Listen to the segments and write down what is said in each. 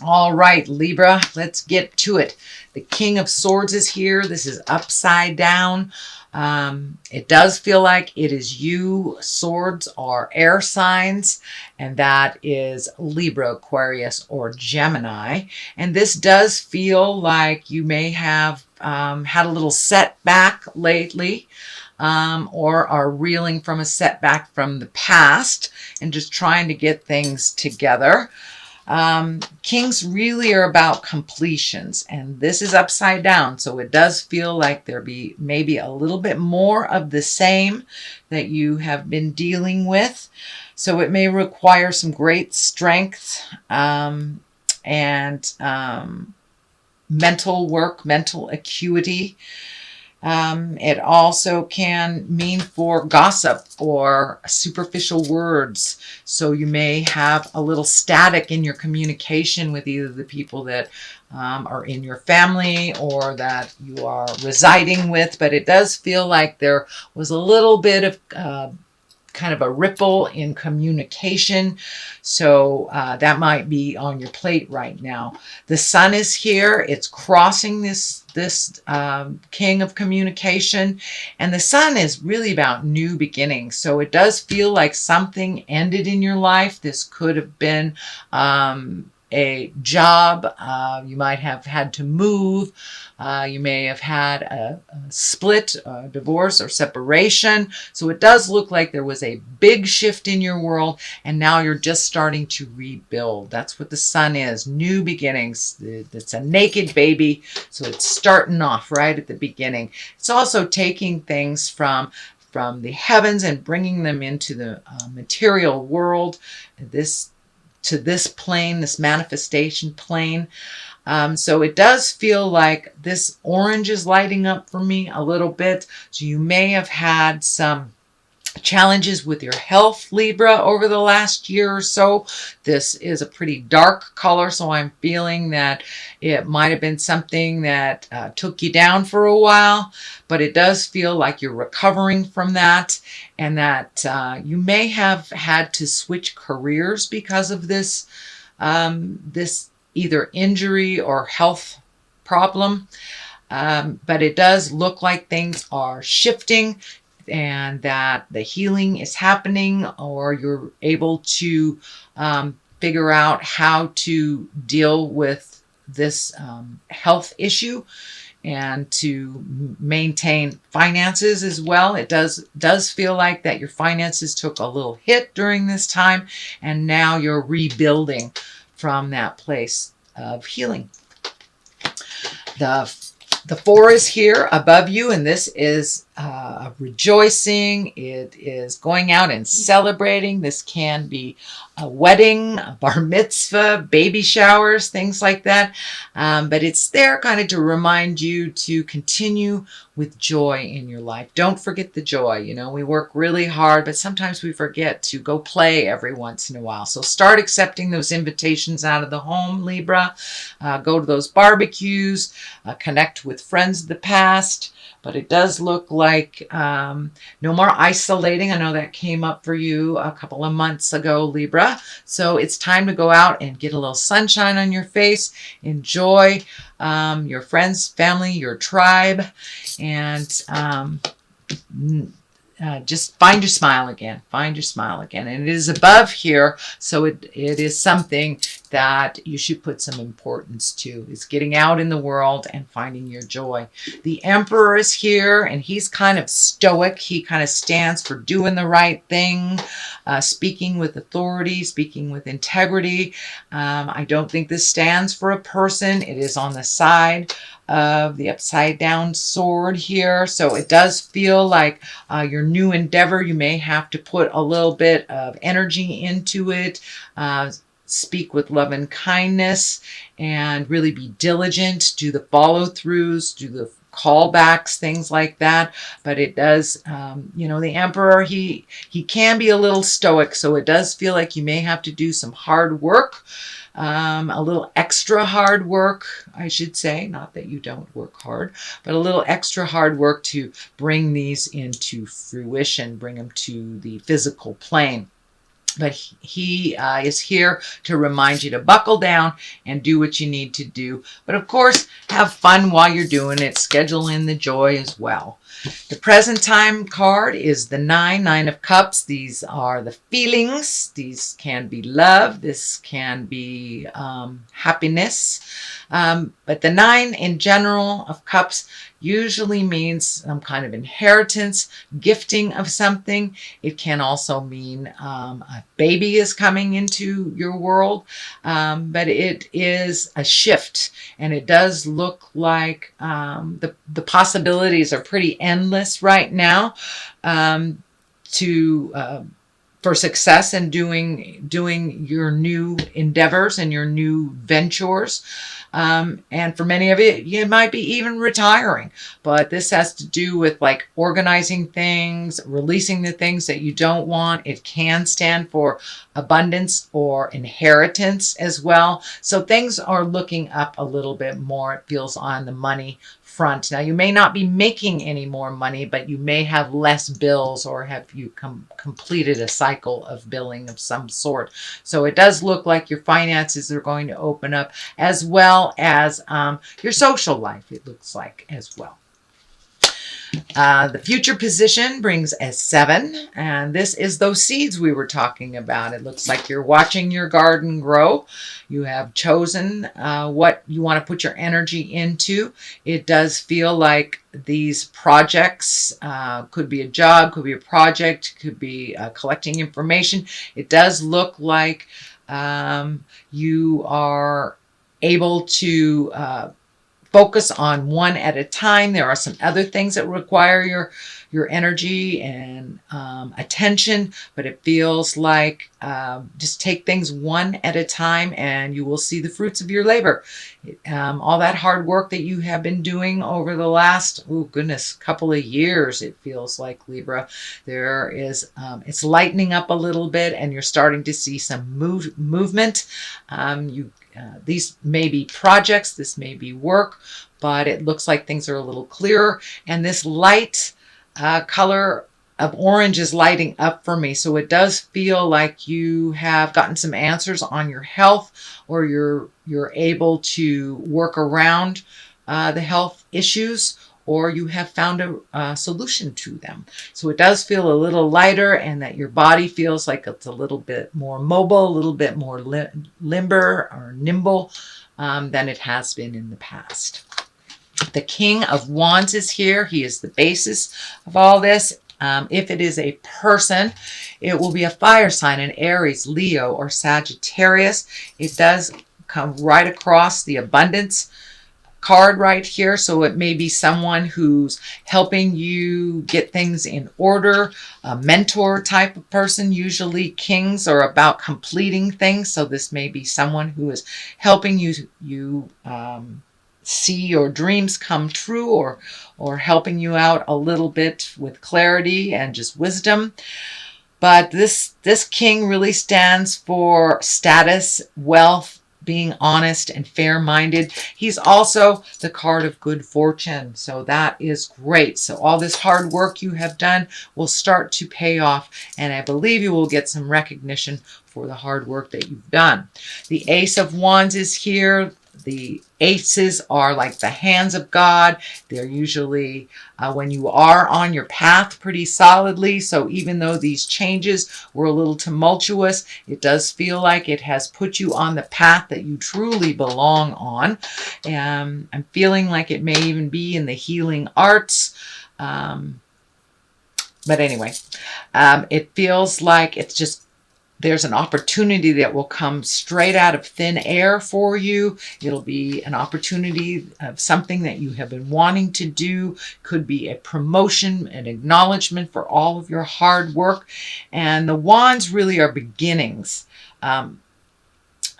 All right, Libra, let's get to it. The King of Swords is here. This is upside down. It does feel like it is you. Swords are air signs, and that is Libra, Aquarius, or Gemini. And this does feel like you may have had a little setback lately. Or are reeling from a setback from the past and just trying to get things together. Kings really are about completions, and this is upside down, so it does feel like there be maybe a little bit more of the same that you have been dealing with. So it may require some great strength and mental work, mental acuity. It also can mean for gossip or superficial words. So you may have a little static in your communication with either the people that are in your family or that you are residing with. But it does feel like there was a little bit of kind of a ripple in communication. So that might be on your plate right now. The sun is here. It's crossing this king of communication. And the sun is really about new beginnings. So it does feel like something ended in your life. This could have been a job. You might have had to move. You may have had a split, a divorce, or separation. So it does look like there was a big shift in your world, and now you're just starting to rebuild. That's what the sun is, new beginnings. It's a naked baby, so it's starting off right at the beginning. It's also taking things from the heavens and bringing them into the material world, to this plane, this manifestation plane. So it does feel like this orange is lighting up for me a little bit. So you may have had some challenges with your health, Libra, over the last year or so. This is a pretty dark color, so I'm feeling that it might have been something that took you down for a while, but it does feel like you're recovering from that, and that you may have had to switch careers because of this this either injury or health problem. But it does look like things are shifting and that the healing is happening, or you're able to figure out how to deal with this health issue and to maintain finances as well. It does feel like that your finances took a little hit during this time, and now you're rebuilding from that place of healing. The 4 is here above you, and this is rejoicing. It is going out and celebrating. This can be a wedding, a bar mitzvah, baby showers, things like that. But it's there kind of to remind you to continue with joy in your life. Don't forget the joy. You know, we work really hard, but sometimes we forget to go play every once in a while. So start accepting those invitations out of the home, Libra. Go to those barbecues, connect with friends of the past. But it does look like no more isolating. I know that came up for you a couple of months ago, Libra. So it's time to go out and get a little sunshine on your face. Enjoy your friends, family, your tribe, and just find your smile again. Find your smile again. And it is above here, so it is something that you should put some importance to. Is getting out in the world and finding your joy. The Emperor is here, and he's kind of stoic. He kind of stands for doing the right thing, speaking with authority, speaking with integrity. I don't think this stands for a person. It is on the side of the upside down sword here. So it does feel like your new endeavor, you may have to put a little bit of energy into it. Speak with love and kindness, and really be diligent. Do the follow-throughs, do the callbacks, things like that. But it does, you know, the Emperor, he can be a little stoic, so it does feel like you may have to do some hard work, a little extra hard work, I should say. Not that you don't work hard, but a little extra hard work to bring these into fruition, bring them to the physical plane. But he is here to remind you to buckle down and do what you need to do. But of course, have fun while you're doing it. Schedule in the joy as well. The present time card is the Nine of Cups. These are the feelings. These can be love. This can be happiness. But the 9 in general of Cups usually means some kind of inheritance, gifting of something. It can also mean a baby is coming into your world, but it is a shift, and it does look like the possibilities are pretty endless right now for success in doing your new endeavors and your new ventures. And for many of you might be even retiring, but this has to do with like organizing things, releasing the things that you don't want. It can stand for abundance or inheritance as well. So things are looking up a little bit more, it feels, on the money front. Now, you may not be making any more money, but you may have less bills, or have you completed a cycle of billing of some sort. So it does look like your finances are going to open up, as well as your social life, it looks like, as well. The future position brings a 7, and this is those seeds we were talking about. It looks like you're watching your garden grow. You have chosen what you want to put your energy into. It does feel like these projects could be a job, could be a project, could be collecting information. It does look like you are able to focus on one at a time. There are some other things that require your energy and attention, but it feels like just take things one at a time and you will see the fruits of your labor. All that hard work that you have been doing over the last, couple of years, it feels like, Libra, there is, it's lightening up a little bit, and you're starting to see some movement. These may be projects, this may be work, but it looks like things are a little clearer. And this light color of orange is lighting up for me. So it does feel like you have gotten some answers on your health, or you're able to work around the health issues, or you have found a solution to them. So it does feel a little lighter, and that your body feels like it's a little bit more mobile, a little bit more limber or nimble than it has been in the past. The King of Wands is here. He is the basis of all this. If it is a person, it will be a fire sign, an Aries, Leo, or Sagittarius. It does come right across the abundance card right here. So it may be someone who's helping you get things in order, a mentor type of person. Usually kings are about completing things. So this may be someone who is helping you see your dreams come true, or helping you out a little bit with clarity and just wisdom. But this king really stands for status, wealth, being honest and fair-minded. He's also the card of good fortune. So that is great. So all this hard work you have done will start to pay off, and I believe you will get some recognition for the hard work that you've done. The Ace of Wands is here. The aces are like the hands of God. They're usually when you are on your path pretty solidly. So even though these changes were a little tumultuous, it does feel like it has put you on the path that you truly belong on. I'm feeling like it may even be in the healing arts. But anyway, it feels like it's just, there's an opportunity that will come straight out of thin air for you. It'll be an opportunity of something that you have been wanting to do. Could be a promotion, an acknowledgement for all of your hard work. And the wands really are beginnings.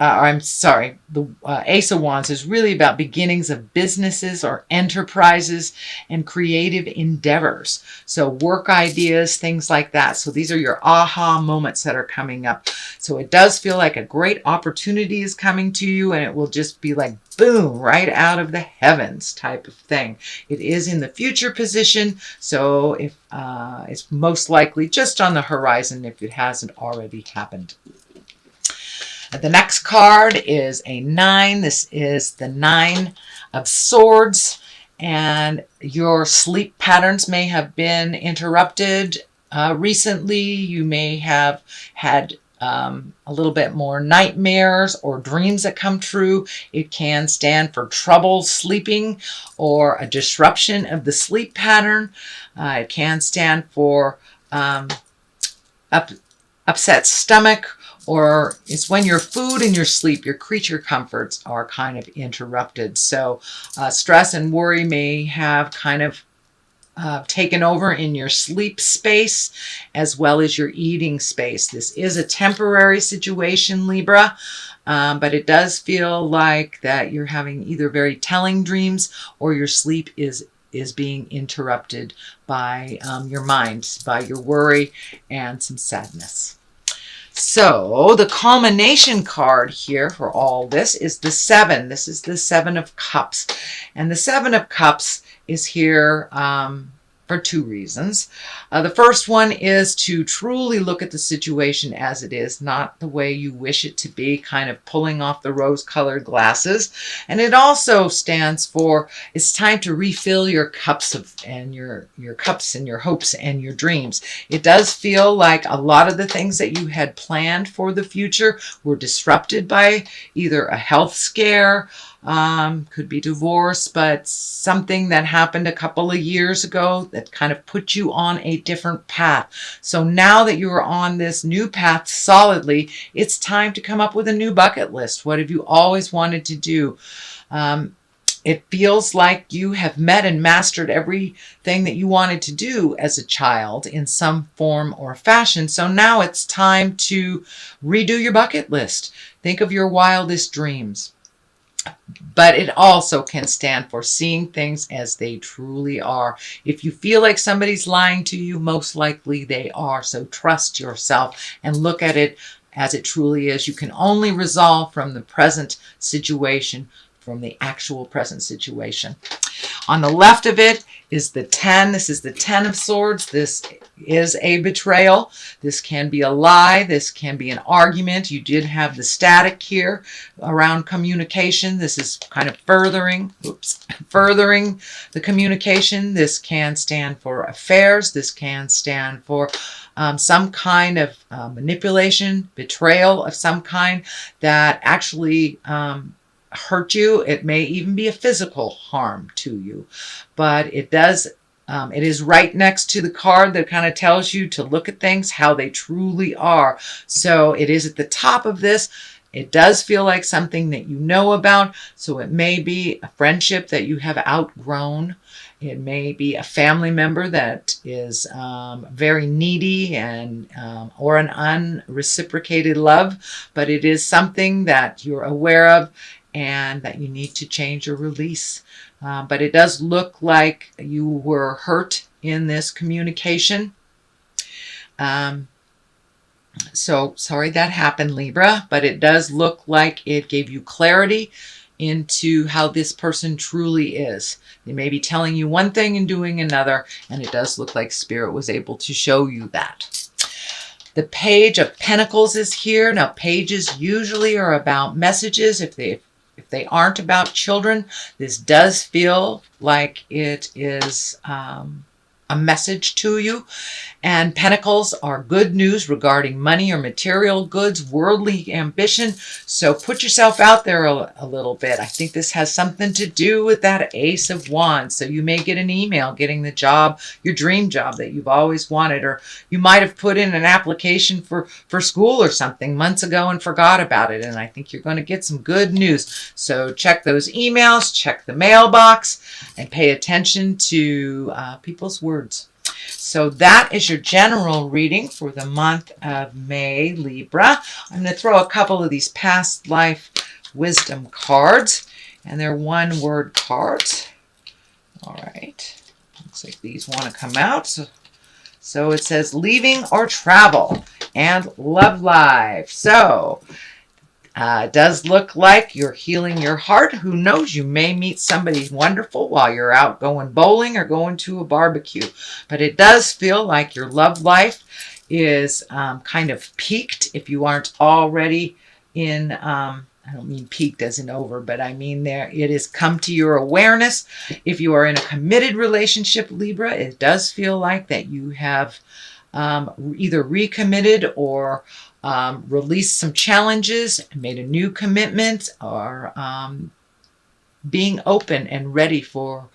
I'm sorry, the Ace of Wands is really about beginnings of businesses or enterprises and creative endeavors. So work ideas, things like that. So these are your aha moments that are coming up. So it does feel like a great opportunity is coming to you, and it will just be like, boom, right out of the heavens type of thing. It is in the future position, so if it's most likely just on the horizon if it hasn't already happened. The next card is a 9. This is the 9 of Swords, and your sleep patterns may have been interrupted recently. You may have had a little bit more nightmares or dreams that come true. It can stand for trouble sleeping or a disruption of the sleep pattern. It can stand for upset stomach, or it's when your food and your sleep, your creature comforts are kind of interrupted. So stress and worry may have kind of taken over in your sleep space as well as your eating space. This is a temporary situation, Libra, but it does feel like that you're having either very telling dreams or your sleep is being interrupted by your mind, by your worry and some sadness. So the culmination card here for all this is the 7. This is the 7 of Cups. And the 7 of Cups is here for 2 reasons. The first one is to truly look at the situation as it is, not the way you wish it to be, kind of pulling off the rose-colored glasses. And it also stands for it's time to refill your cups and your cups and your hopes and your dreams. It does feel like a lot of the things that you had planned for the future were disrupted by either a health scare, could be divorce, but something that happened a couple of years ago that kind of put you on a different path. So now that you are on this new path solidly, it's time to come up with a new bucket list. What have you always wanted to do? It feels like you have met and mastered everything that you wanted to do as a child in some form or fashion. So now it's time to redo your bucket list. Think of your wildest dreams. But it also can stand for seeing things as they truly are. If you feel like somebody's lying to you, most likely they are. So trust yourself and look at it as it truly is. You can only resolve from the present situation, from the actual present situation. On the left of it is the 10. This is the 10 of Swords. This is a betrayal. This can be a lie. This can be an argument. You did have the static here around communication. This is kind of furthering the communication. This can stand for affairs. This can stand for some kind of manipulation, betrayal of some kind that actually hurt you. It may even be a physical harm to you, but it does it is right next to the card that kind of tells you to look at things how they truly are. So it is at the top of this. It does feel like something that you know about. So it may be a friendship that you have outgrown. It may be a family member that is very needy and or an unreciprocated love, but it is something that you're aware of and that you need to change or release. But it does look like you were hurt in this communication. So sorry that happened, Libra, but it does look like it gave you clarity into how this person truly is. They may be telling you one thing and doing another, and it does look like Spirit was able to show you that. The Page of Pentacles is here. Now, pages usually are about messages. If they aren't about children, this does feel like it is a message to you. And pentacles are good news regarding money or material goods, worldly ambition. So put yourself out there a little bit. I think this has something to do with that Ace of Wands. So you may get an email getting the job, your dream job that you've always wanted, or you might have put in an application for school or something months ago and forgot about it. And I think you're going to get some good news. So check those emails, check the mailbox, and pay attention to people's words. So that is your general reading for the month of May, Libra. I'm going to throw a couple of these past life wisdom cards, and they're one-word cards. All right. Looks like these want to come out. So it says leaving or travel and love life. So it does look like you're healing your heart. Who knows? You may meet somebody wonderful while you're out going bowling or going to a barbecue. But it does feel like your love life is kind of peaked if you aren't already in, I don't mean peaked as in over, but I mean there it has come to your awareness. If you are in a committed relationship, Libra, it does feel like that you have either recommitted or released some challenges, made a new commitment, or being open and ready for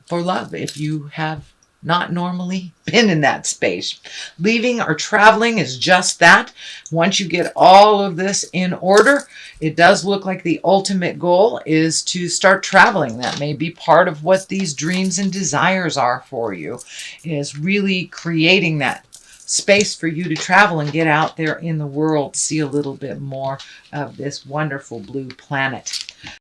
love if you have not normally been in that space. Leaving or traveling is just that. Once you get all of this in order, it does look like the ultimate goal is to start traveling. That may be part of what these dreams and desires are for you, is really creating that space for you to travel and get out there in the world, see a little bit more of this wonderful blue planet.